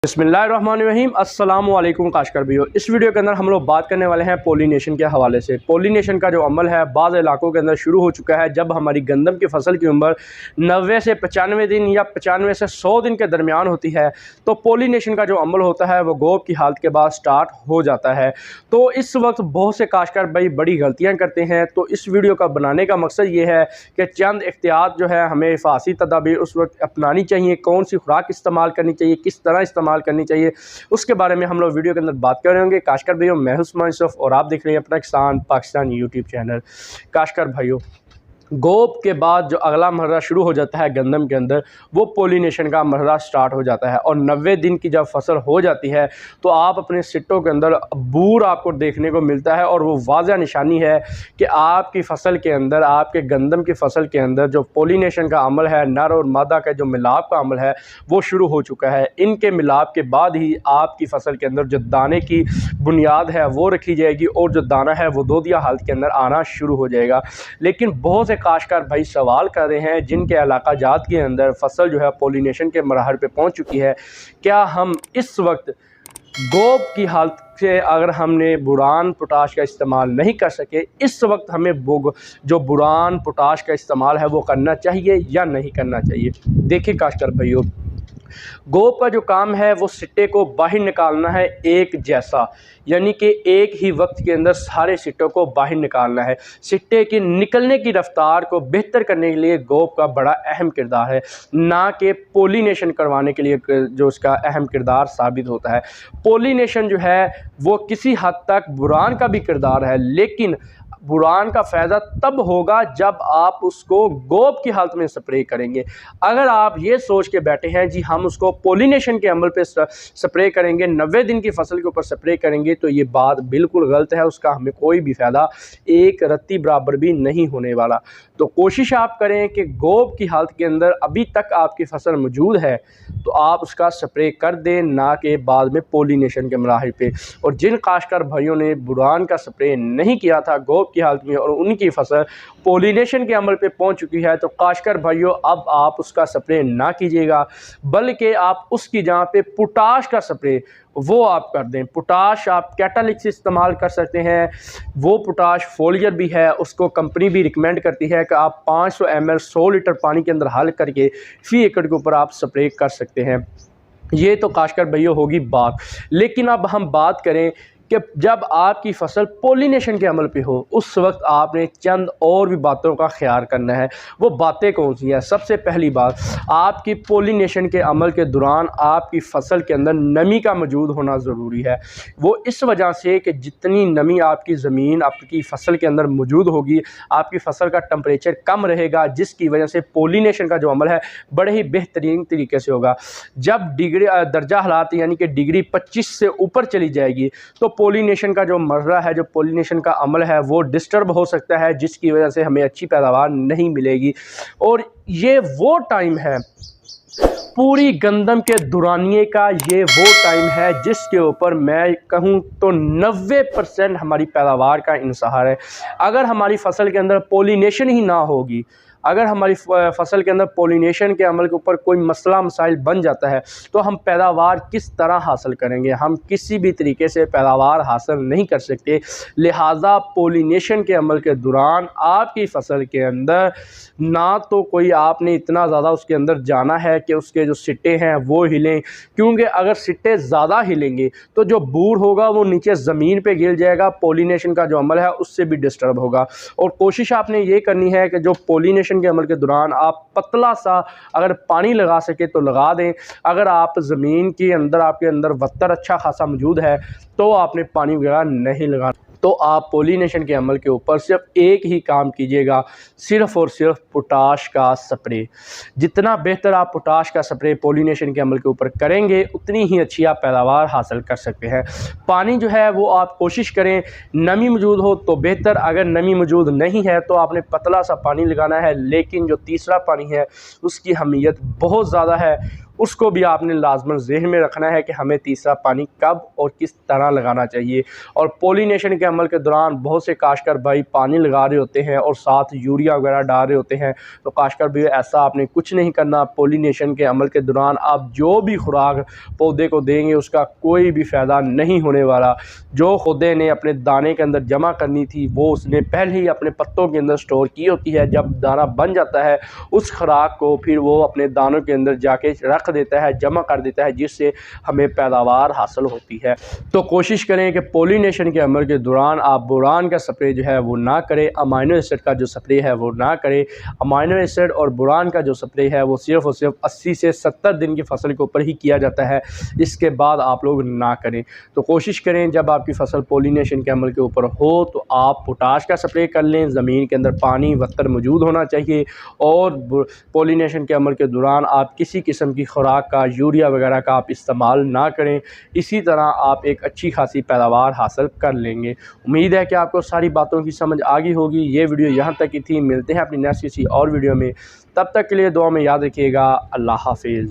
बिस्मिल्लाहिर्रहमानिर्रहीम अस्सलाम वालेकुम काशकर भाइयों। इस वीडियो के अंदर हम लोग बात करने वाले हैं पोलिनेशन के हवाले से। पोलिनेशन का जो अमल है बाज़ इलाकों के अंदर शुरू हो चुका है। जब हमारी गंदम की फसल की उम्र 90 से 95 दिन या 95 से 100 दिन के दरमियान होती है तो पोलिनेशन का जो अमल होता है वो गोब की हालत के बाद स्टार्ट हो जाता है। तो इस वक्त बहुत से काशकार भाई बड़ी गलतियाँ करते हैं। तो इस वीडियो का बनाने का मकसद ये है कि चंद एहतियात जो है हमें हिफाज़ती तदाबीर उस वक्त अपनानी चाहिए, कौन सी खुराक इस्तेमाल करनी चाहिए, किस तरह इस्तेमाल करनी चाहिए, उसके बारे में हम लोग वीडियो के अंदर बात कर रहे होंगे। काशकर भाइयों, मैं उस्मान यूसुफ और आप देख रहे हैं अपना किसान पाकिस्तान यूट्यूब चैनल। काशकर भाइयों, गोब के बाद जो अगला मरहला शुरू हो जाता है गंदम के अंदर वो पोलिनेशन का मरहला स्टार्ट हो जाता है और 90 दिन की जब फसल हो जाती है तो आप अपने सिट्टों के अंदर बूर आपको देखने को मिलता है और वो वाज़ह निशानी है कि आपकी फसल के अंदर, आपके गंदम की फसल के अंदर जो पोलिनेशन का अमल है, नर और मादा का जो मिलाप का अमल है वो शुरू हो चुका है। इनके मिलाप के बाद ही आपकी फसल के अंदर जो दाने की बुनियाद है वो रखी जाएगी और जो दाना है वो दोदिया हालत के अंदर आना शुरू हो जाएगा। लेकिन बहुत से काश्तकार भाई सवाल कर रहे हैं जिनके इलाका जात के अंदर फसल जो है पोलिनेशन के मरहल पे पहुंच चुकी है, क्या हम इस वक्त गोब की हालत से अगर हमने बुरान पोटाश का इस्तेमाल नहीं कर सके, इस वक्त हमें जो बुरान पोटाश का इस्तेमाल है वो करना चाहिए या नहीं करना चाहिए। देखिए काश्तकार भाइयों, गोब का जो काम है वो सिट्टे को बाहर निकालना है एक जैसा, यानी कि एक ही वक्त के अंदर सारे सिट्टों को बाहर निकालना है। सिट्टे की निकलने की रफ्तार को बेहतर करने के लिए गोब का बड़ा अहम किरदार है, ना कि पोलिनेशन करवाने के लिए जो उसका अहम किरदार साबित होता है। पोलिनेशन जो है वो किसी हद तक बुरान का भी किरदार है, लेकिन बुरान का फ़ायदा तब होगा जब आप उसको गोब की हालत में स्प्रे करेंगे। अगर आप ये सोच के बैठे हैं जी हम उसको पोलिनेशन के अमल पे स्प्रे करेंगे, 90 दिन की फसल के ऊपर स्प्रे करेंगे, तो ये बात बिल्कुल गलत है। उसका हमें कोई भी फ़ायदा एक रत्ती बराबर भी नहीं होने वाला। तो कोशिश आप करें कि गोब की हालत के अंदर अभी तक आपकी फसल मौजूद है तो आप उसका स्प्रे कर दें, ना कि बाद में पोलिनेशन के मराहिल पे। और जिन काश्तकार भाइयों ने बुरान का स्प्रे नहीं किया था गोब की हालत में और उनकी फसल पोलिनेशन के अमल पे पहुंच चुकी है, तो काश्तकार भाइयों अब आप उसका स्प्रे ना कीजिएगा, बल्कि आप उसकी जगह पे पोटाश का स्प्रे वो आप कर दें। पोटाश आप कैटालिक्स इस्तेमाल कर सकते हैं, वो पोटाश फोलियर भी है, उसको कंपनी भी रिकमेंड करती है कि आप 500 ml 100 लीटर पानी के अंदर हल करके फी एकड़ के ऊपर आप स्प्रे कर सकते हैं। ये तो काश्तकार भाइयों होगी बात। लेकिन अब हम बात करें कि जब आपकी फसल पोलिनेशन के अमल पे हो उस वक्त आपने चंद और भी बातों का ख्याल करना है। वो बातें कौन सी हैं? सबसे पहली बात, आपकी पोलिनेशन के अमल के दौरान आपकी फसल के अंदर नमी का मौजूद होना ज़रूरी है। वो इस वजह से कि जितनी नमी आपकी ज़मीन आपकी फसल के अंदर मौजूद होगी, आपकी फसल का टेम्परेचर कम रहेगा, जिसकी वजह से पोलिनेशन का जो अमल है बड़े ही बेहतरीन तरीके से होगा। जब दर्जा हालात यानी कि डिग्री 25 से ऊपर चली जाएगी तो पोलिनेशन का जो मरहला है, जो पोलिनेशन का अमल है वो डिस्टर्ब हो सकता है, जिसकी वजह से हमें अच्छी पैदावार नहीं मिलेगी। और ये वो टाइम है पूरी गंदम के दुरानिए का, ये वो टाइम है जिसके ऊपर मैं कहूँ तो 90% हमारी पैदावार का इंसार है। अगर हमारी फसल के अंदर पोलिनेशन ही ना होगी, अगर हमारी फसल के अंदर पोलिनेशन के अमल के ऊपर कोई मसला मसाइल बन जाता है तो हम पैदावार किस तरह हासिल करेंगे? हम किसी भी तरीके से पैदावार हासिल नहीं कर सकते। लिहाजा पोलिनेशन के अमल के दौरान आपकी फसल के अंदर ना तो कोई आपने इतना ज़्यादा उसके अंदर जाना है कि उसके जो सिट्टे हैं वो हिलें, क्योंकि अगर सिट्टे ज़्यादा हिलेंगे तो जो बूर होगा वो नीचे ज़मीन पे गिर जाएगा, पोलिनेशन का जो अमल है उससे भी डिस्टर्ब होगा। और कोशिश आपने ये करनी है कि जो पोलिनेशन के अमल के दौरान आप पतला सा अगर पानी लगा सके तो लगा दें। अगर आप ज़मीन के अंदर आपके अंदर वत्तर अच्छा खासा मौजूद है तो आपने पानी वगैरह नहीं लगाना। तो आप पोलिनेशन के अमल के ऊपर सिर्फ एक ही काम कीजिएगा, सिर्फ़ और सिर्फ पोटाश का स्प्रे। जितना बेहतर आप पोटाश का स्प्रे पोलिनेशन के अमल के ऊपर करेंगे उतनी ही अच्छी आप पैदावार हासिल कर सकते हैं। पानी जो है वो आप कोशिश करें नमी मौजूद हो तो बेहतर, अगर नमी मौजूद नहीं है तो आपने पतला सा पानी लगाना है। लेकिन जो तीसरा पानी है उसकी अहमियत बहुत ज़्यादा है, उसको भी आपने लाजमन ज़हन में रखना है कि हमें तीसरा पानी कब और किस तरह लगाना चाहिए। और पॉलिनेशन के अमल के दौरान बहुत से काश्तकार भाई पानी लगा रहे होते हैं और साथ यूरिया वगैरह डाल रहे होते हैं। तो काश्तकार भाई ऐसा आपने कुछ नहीं करना। पॉलिनेशन के अमल के दौरान आप जो भी खुराक पौधे को देंगे उसका कोई भी फ़ायदा नहीं होने वाला। जो पौधे ने अपने दाने के अंदर जमा करनी थी वो उसने पहले ही अपने पत्तों के अंदर स्टोर की होती है। जब दाना बन जाता है उस खुराक को फिर वो अपने दानों के अंदर जाके रख देता है, जमा कर देता है, जिससे हमें पैदावार हासिल होती है। तो कोशिश करें कि पॉलिनेशन के अमल के दौरान आप बोरान का स्प्रे जो है वो ना करें, अमाइनो एसिड का जो स्प्रे है वो ना करें। अमाइनो एसिड और बोरान का जो स्प्रे है वो सिर्फ़ और सिर्फ 80 से 70 दिन की फसल के ऊपर ही किया जाता है, इसके बाद आप लोग ना करें। तो कोशिश करें जब आपकी फसल पॉलिनेशन के अमल के ऊपर हो तो आप पोटाश का स्प्रे कर लें। ज़मीन के अंदर पानी वक्र मौजूद होना चाहिए और पॉलिनेशन के अमल के दौरान आप किसी किस्म की खुराक का यूरिया वगैरह का आप इस्तेमाल ना करें। इसी तरह आप एक अच्छी खासी पैदावार हासिल कर लेंगे। उम्मीद है कि आपको सारी बातों की समझ आ गई होगी। ये वीडियो यहाँ तक की थी। मिलते हैं अपनी नेक्स्ट किसी और वीडियो में, तब तक के लिए दुआ में याद रखिएगा। अल्लाह हाफिज़।